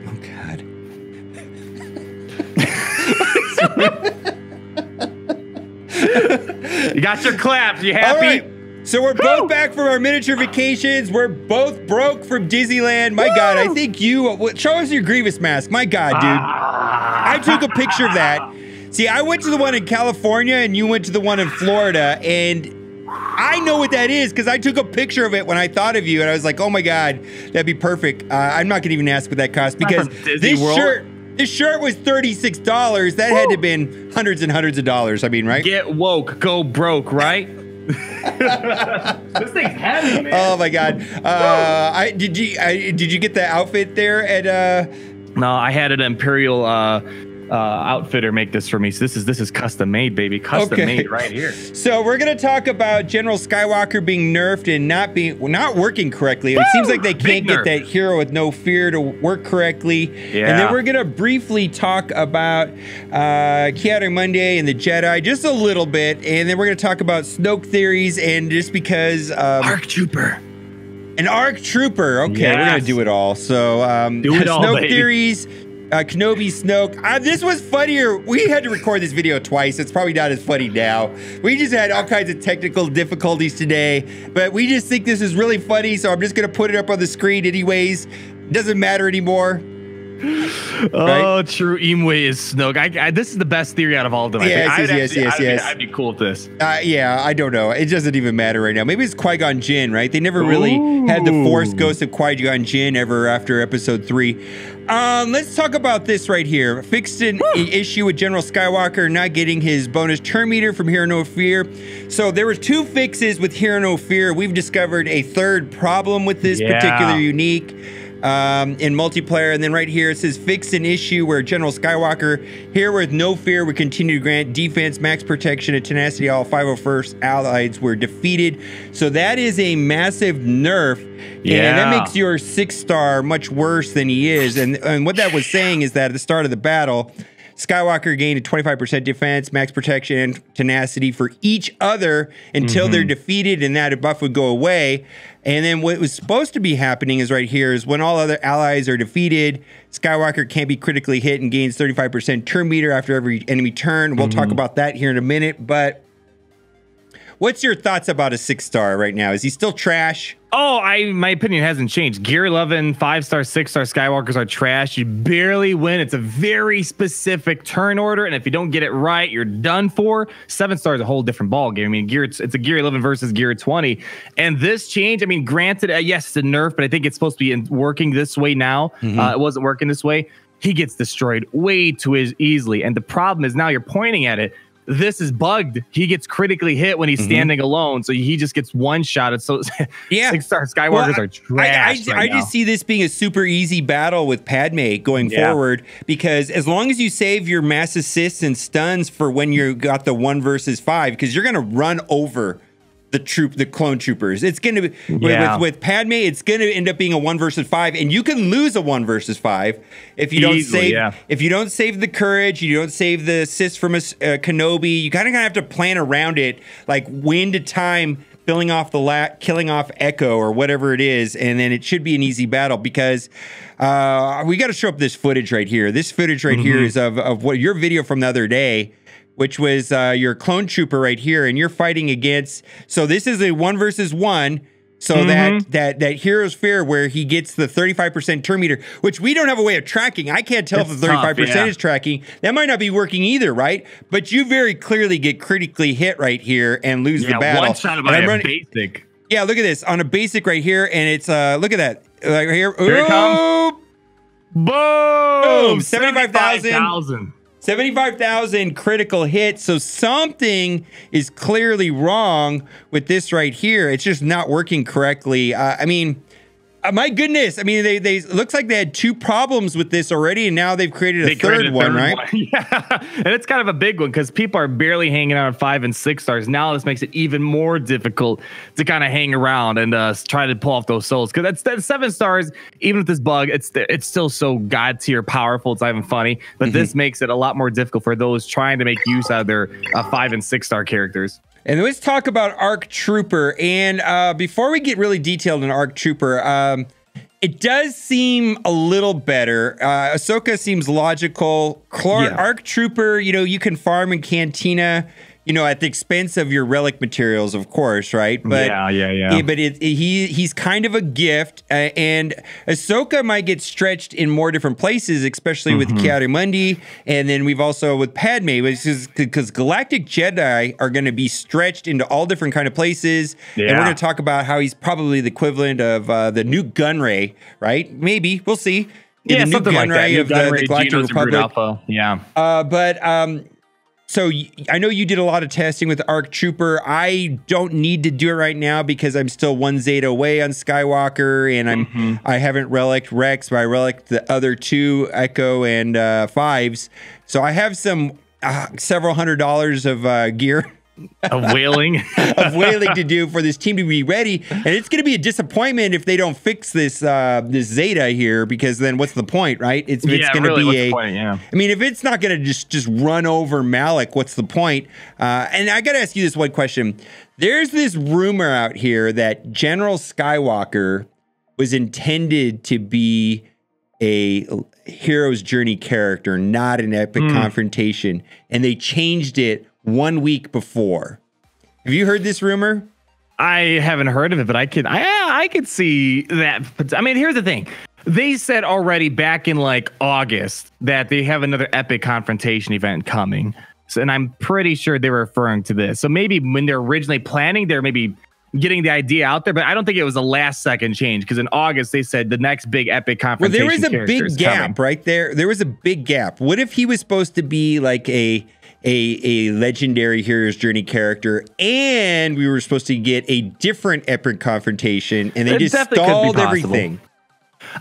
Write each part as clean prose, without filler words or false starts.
Oh God. You got your claps. You happy? All right. So we're both back from our miniature vacations. We're both broke from Disneyland. My God, I think you... Show us your Grievous mask. My God, dude. I took a picture of that. See, I went to the one in California and you went to the one in Florida, and I know what that is because I took a picture of it when I thought of you, and I was like, oh my God, that'd be perfect. I'm not gonna even ask what that cost because this shirt was $36. That had to have been hundreds and hundreds of dollars. I mean, right? Get woke, go broke, right? This thing's heavy, man. Oh my God. Did you get the outfit there at No, I had an Imperial outfitter make this for me. So this is custom made, baby. Custom made right here. So we're gonna talk about General Skywalker being nerfed and not working correctly. It seems like they can't get that hero with no fear to work correctly. Yeah. And then we're gonna briefly talk about Ki-Adi-Mundi and the Jedi just a little bit, and then we're gonna talk about Snoke theories and just because ARC Trooper. An ARC Trooper. Okay, we're gonna do it all. So do it all, Snoke baby. theories. Kenobi, Snoke. This was funnier. We had to record this video twice. It's probably not as funny now. We just had all kinds of technical difficulties today, but we just think this is really funny, so I'm just going to put it up on the screen anyways. Doesn't matter anymore. Oh, right? True. Imwe is Snoke. This is the best theory out of all of them. Yes. I'd be cool with this. Yeah, I don't know. It doesn't even matter right now. Maybe it's Qui-Gon Jinn, right? They never really had the Force Ghost of Qui-Gon Jinn ever after Episode 3. Let's talk about this right here. Fixed an issue with General Skywalker not getting his bonus turn meter from Hear No Fear. So there were 2 fixes with Hear No Fear. We've discovered a third problem with this particular unique in multiplayer. And then right here it says fix an issue where General Skywalker here with no fear would continue to grant defense, max protection, and tenacity. All 501st allies were defeated. So that is a massive nerf. Yeah, and that makes your 6-star much worse than he is. And what that was saying is that at the start of the battle, Skywalker gained a 25% defense, max protection, and tenacity for each other until they're defeated, and that buff would go away. And then what was supposed to be happening is right here is when all other allies are defeated, Skywalker can't be critically hit and gains 35% turn meter after every enemy turn. We'll talk about that here in a minute, but what's your thoughts about a 6-star right now? Is he still trash? Oh, my opinion hasn't changed. Gear 11, 5-star, 6-star Skywalkers are trash. You barely win. It's a very specific turn order, and if you don't get it right, you're done for. 7-star is a whole different ball game. I mean, it's a Gear 11 versus Gear 20, and this change. I mean, granted, yes, it's a nerf, but I think it's supposed to be working this way now. It wasn't working this way. He gets destroyed way too easily, and the problem is now you're pointing at it. This is bugged. He gets critically hit when he's standing alone, so he just gets one-shotted. So 6-star Skywalkers are trash. I just see this being a super easy battle with Padme going forward, because as long as you save your mass assists and stuns for when you got the 1 versus 5, because you're gonna run over the clone troopers. It's gonna be with Padme. It's gonna end up being a 1 versus 5, and you can lose a 1 versus 5 if you don't save. If you don't save the courage, you don't save the assist from a Kenobi. You kind of have to plan around it, like when to time killing off Echo or whatever it is, and then it should be an easy battle because we got to show up this footage right here. This footage right here is of what your video from the other day, which was your clone trooper right here, and you're fighting against. So this is a 1 versus 1. So that Hero's Fear where he gets the 35% turn meter, which we don't have a way of tracking. I can't tell if the 35% is tracking. That might not be working either, right? But you very clearly get critically hit right here and lose the battle. One shot by a basic. Yeah, look at this on a basic right here, and it's look at that right here. Here it comes. Boom! 75,000. 75,000 critical hits. So something is clearly wrong with this right here. It's just not working correctly. I mean, my goodness. I mean, they looks like they had 2 problems with this already, and now they've created a third one, right? Yeah, and it's kind of a big one because people are barely hanging out at 5 and 6 stars. Now this makes it even more difficult to kind of hang around and try to pull off those souls. Because that's 7 stars, even with this bug, it's still so god tier powerful. It's not even funny, but this makes it a lot more difficult for those trying to make use out of their 5 and 6 star characters. And let's talk about ARC Trooper. And before we get really detailed in ARC Trooper, It does seem a little better. Ahsoka seems logical. Arc Trooper, you can farm in Cantina, at the expense of your relic materials, of course, right? But yeah. But he's kind of a gift, and Ahsoka might get stretched in more different places, especially with Kiari-Mundi, and then we've also with Padme, which is because Galactic Jedi are going to be stretched into all different kind of places, and we're going to talk about how he's probably the equivalent of the new Gunray, right? Maybe we'll see. Yeah, the something new like that. Gunray of the Galactic Republic. Yeah. So I know you did a lot of testing with Arc Trooper. I don't need to do it right now because I'm still 1 Zeta away on Skywalker, and I haven't reliced Rex, but I reliced the other 2 Echo and 5s. So I have some several $100s of gear. Of whaling to do for this team to be ready, and it's going to be a disappointment if they don't fix this this Zeta here, because then what's the point, right? It's going to be I mean, if it's not going to just run over Malik, what's the point? And I got to ask you this one question. There's this rumor out here that General Skywalker was intended to be a hero's journey character, not an epic confrontation, and they changed it 1 week before. Have you heard this rumor? I haven't heard of it, but I could see that. I mean, here's the thing. They said already back in like August that they have another epic confrontation event coming. So, and I'm pretty sure they were referring to this. So maybe when they're originally planning, they're maybe getting the idea out there, but I don't think it was a last second change, because in August they said the next big epic confrontation. Well, there was a big gap right there. There was a big gap. What if he was supposed to be like a legendary hero's journey character, and we were supposed to get a different epic confrontation, and they just stalled everything?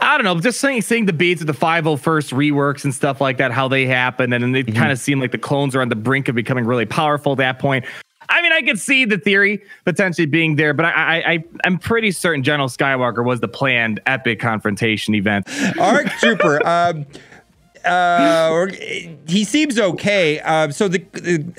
I don't know, just seeing the beats of the 501st reworks and stuff like that, how they happen, and then it kind of seemed like the clones are on the brink of becoming really powerful at that point. I mean, I could see the theory potentially being there, but I'm pretty certain General Skywalker was the planned epic confrontation event. Arc Trooper, he seems okay. So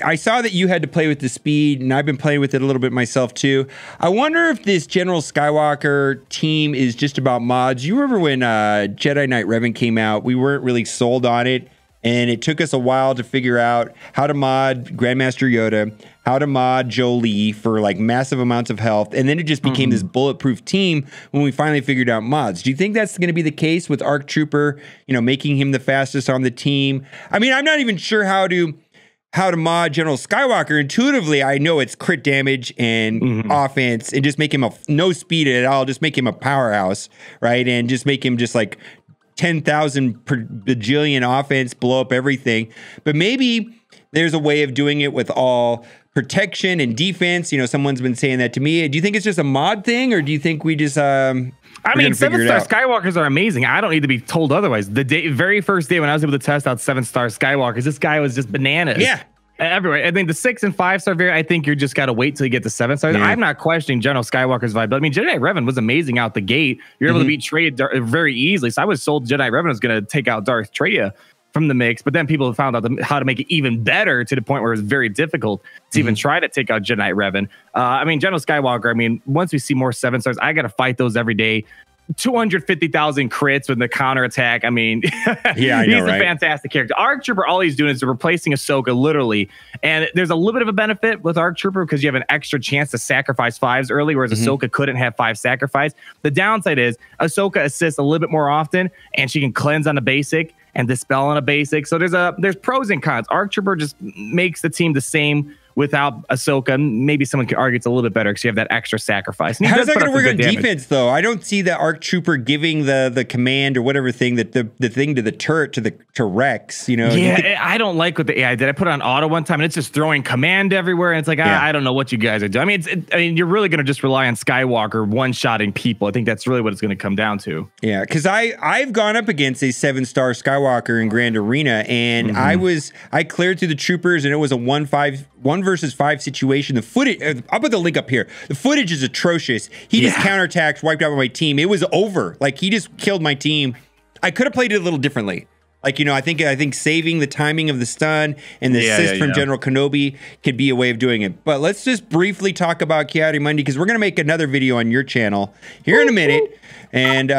I saw that you had to play with the speed, and I've been playing with it a little bit myself too. I wonder if this General Skywalker team is just about mods. You remember when Jedi Knight Revan came out? We weren't really sold on it, and it took us a while to figure out how to mod Grandmaster Yoda, how to mod Jolie for like massive amounts of health, and then it just became this bulletproof team when we finally figured out mods. Do you think that's going to be the case with Arc Trooper, making him the fastest on the team? I mean, I'm not even sure how to mod General Skywalker. Intuitively, I know it's crit damage and offense, and just make him no speed at all, just make him a powerhouse, right? And just make him just like 10,000 per bajillion offense, blow up everything. But maybe there's a way of doing it with all protection and defense. Someone's been saying that to me. Do you think it's just a mod thing, or do you think we just I mean, 7-star Skywalkers are amazing. I don't need to be told otherwise. The very first day when I was able to test out 7-star Skywalkers, this guy was just bananas. Yeah. Everywhere. I think the 6 and 5-star variant, I think you're just got to wait till you get the 7-star. Yeah. I'm not questioning General Skywalker's vibe, but I mean, Jedi Revan was amazing out the gate. You're able to beat Traya very easily. So I was sold Jedi Revan was going to take out Darth Traya from the mix, but then people found out how to make it even better, to the point where it was very difficult to even try to take out Jedi Revan. I mean, General Skywalker, I mean, once we see more 7-stars, I got to fight those every day. 250,000 crits with the counterattack. I mean, he's a fantastic character. Arc Trooper, all he's doing is replacing Ahsoka, literally. And there's a little bit of a benefit with Arc Trooper because you have an extra chance to sacrifice 5s early, whereas Ahsoka couldn't have 5 sacrifice. The downside is Ahsoka assists a little bit more often, and she can cleanse on a basic and dispel on a basic. So there's pros and cons. Arc Trooper just makes the team the same without Ahsoka. Maybe someone could argue it's a little bit better because you have that extra sacrifice. How's that going to work on defense, though? I don't see the Arc Trooper giving the command or whatever thing, that the thing to the turret to Rex. Yeah, I don't like what the AI did. I put it on auto one time and it's just throwing command everywhere, and it's like I don't know what you guys are doing. I mean, you're really going to just rely on Skywalker one-shotting people. I think that's really what it's going to come down to. Yeah, because I've gone up against a 7-star Skywalker in Grand Arena, and I cleared through the troopers, and it was a 1 versus 5 situation. The footage, I'll put the link up here. The footage is atrocious. He just counterattacked, wiped out my team. It was over. Like, he just killed my team. I could have played it a little differently. Like, you know, I think saving the timing of the stun and the assist from General Kenobi could be a way of doing it. But let's just briefly talk about Kiadimundi, because we're going to make another video on your channel here in a minute. And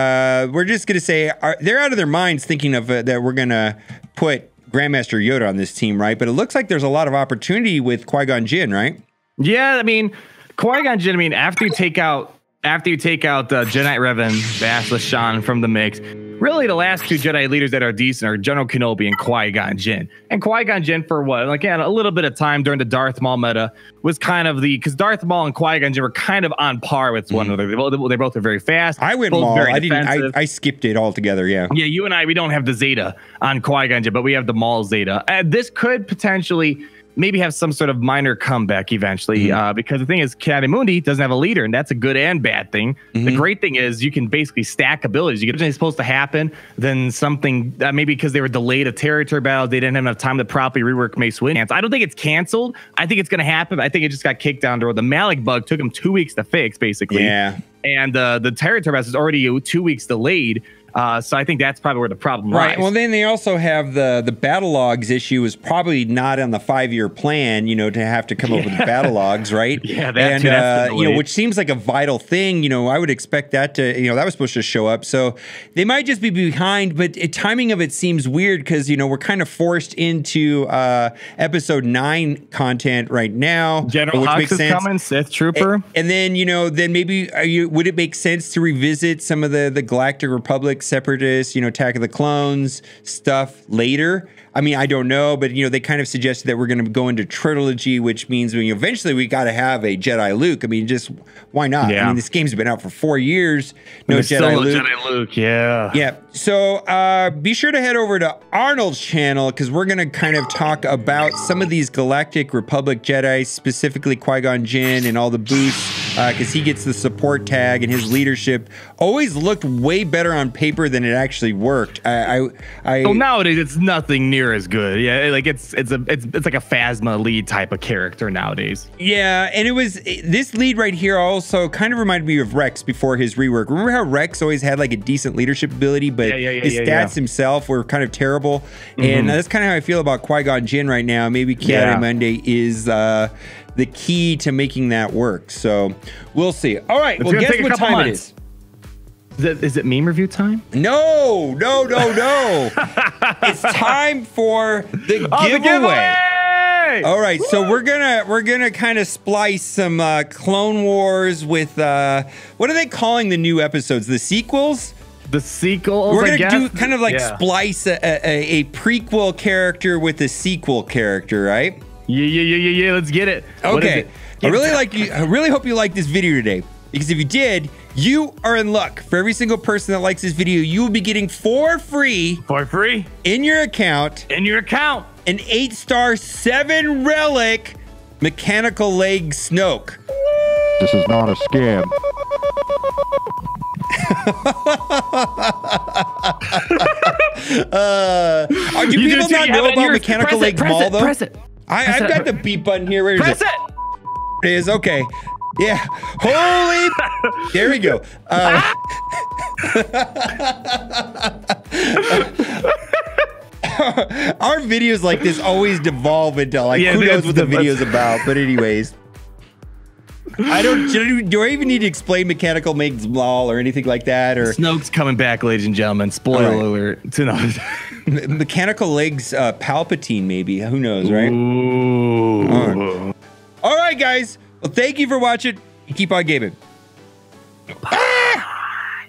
we're just going to say they're out of their minds thinking of that we're going to put Grandmaster Yoda on this team, right? But it looks like there's a lot of opportunity with Qui-Gon Jinn, right? Yeah, I mean, Qui-Gon Jinn, I mean, after you take out Jedi Knight Revan, Basilisk Shan from the mix, really the last two Jedi leaders that are decent are General Kenobi and Qui-Gon Jinn. And Qui-Gon Jinn, for what? Like, yeah, a little bit of time during the Darth Maul meta was kind of because Darth Maul and Qui-Gon Jinn were kind of on par with one another. They both are very fast. I went Maul. I skipped it altogether. Yeah. Yeah, you and I, we don't have the Zeta on Qui-Gon Jinn, but we have the Maul Zeta. This could potentially maybe have some sort of minor comeback eventually, because the thing is, Kiadimundi doesn't have a leader, and that's a good and bad thing. The great thing is you can basically stack abilities. You get something supposed to happen, then something maybe because they were delayed a territory battle, they didn't have enough time to properly rework Mace Windu. I don't think it's canceled. I think it's going to happen. I think it just got kicked down the road. The Malik bug took them 2 weeks to fix, basically. Yeah. And the territory battle is already 2 weeks delayed. So I think that's probably where the problem lies. Right. Well, then they also have the battle logs issue is probably not on the 5-year plan, you know, to have to come up with the battle logs, right? Yeah, that's you know, which seems like a vital thing. You know, I would expect that to, you know, that was supposed to show up. So they might just be behind, but timing of it seems weird because, you know, we're kind of forced into episode 9 content right now. General Hux is coming, Sith Trooper. And then, you know, then maybe would it make sense to revisit some of the Galactic Republic Separatists, you know, Attack of the Clones stuff later? I mean, I don't know, but, you know, they kind of suggested that we're going to go into trilogy, which means eventually we got to have a Jedi Luke. I mean, just why not? Yeah. I mean, this game's been out for 4 years. No Jedi Luke. Jedi Luke, yeah. Yeah. So be sure to head over to Arnold's channel because we're going to kind of talk about some of these Galactic Republic Jedi, specifically Qui-Gon Jinn and all the boosts, because he gets the support tag and his leadership always looked way better on paper than it actually worked. Well, nowadays it's nothing near as good. Yeah, like it's like a Phasma lead type of character nowadays. Yeah, and this lead right here also kind of reminded me of Rex before his rework. Remember how Rex always had like a decent leadership ability, but his stats himself were kind of terrible. And that's kind of how I feel about Qui-Gon Jinn right now. Maybe Kiadimundi is the key to making that work. So we'll see. All right, well, guess what time it is. Is it meme review time? No. It's time for the giveaway. All right, so we're gonna kind of splice some Clone Wars with what are they calling the new episodes? The sequels? The sequels. We're gonna do kind of like splice a prequel character with a sequel character, right? Yeah. Let's get it. Okay. I really hope you like this video today, because if you did, you are in luck. For every single person that likes this video, you will be getting for free in your account an 8-star 7 relic mechanical leg Snoke. This is not a scam. Do people not know about mechanical leg Maul though? Press it. I've got the beep button here. Where is Press it. It is okay. Yeah. Holy. There we go. Our videos like this always devolve into like who knows what the video's about. But anyways. Do I even need to explain mechanical makes Maul or anything like that? Or Snoke's coming back, ladies and gentlemen. Spoiler alert. Mechanical legs Palpatine, maybe. Who knows, right? Ooh. All right, guys. Well, thank you for watching. Keep on gaming. Bye.